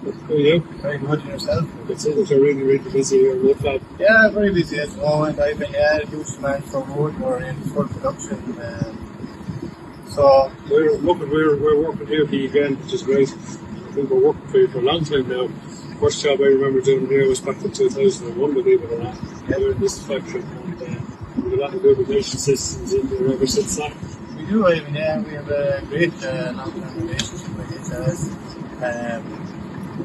How are you? Very good yourself. It's really, really busy here in WoodFab. Yeah, very busy at the moment. I've been a huge demand for wood. We're in full production. So We're working here for you again, which is great. I think we're working for you for a long time now. First job I remember doing here was back in 2001, believe it or not. Here in this factory, and with a lot of lubrication systems in there ever since that. we do, we have a great long-term relationship with HLS.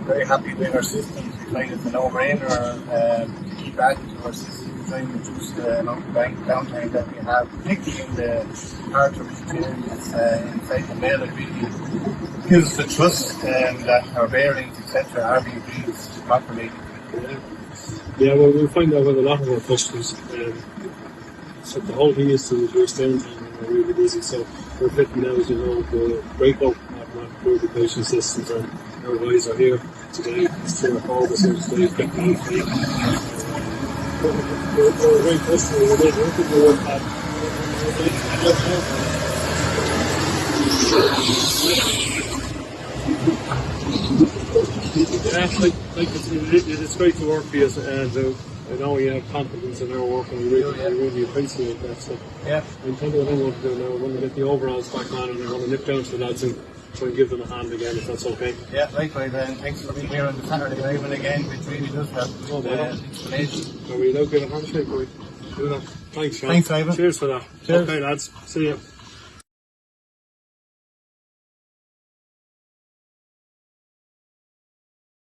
Very happy with our systems. We find it's a no-brainer to keep adding to our systems. We try and reduce the amount of downtime that we have, particularly in the hard to reach areas inside the mill. It really gives us the trust that our bearings, etc., are being greased properly. Yeah, well, we'll find out with a lot of our customers. So the whole thing is to reduce downtime and we're really busy. So we're fitting now, as you know, the breakout lubrication systems, and our guys are here today. It's 2 or 4 of us here today fitting out for you. We're a great customer. We're working with WoodFab. Yeah, it's great to work for you, and I know you have confidence in our work, and we really appreciate that. So, Yeah. I'm telling you what I'm going to do now. I'm going to get the overalls back on, and I'm going to nip down to the lads and try and give them a hand again, if that's okay. Yeah, likewise, and thanks for being here on the Saturday night and again, which really does help explanation. Are we allowed to get a handshake? Or we do that? Thanks, Sean. Thanks, Ivan. Cheers for that. Cheers. Okay, lads. See you.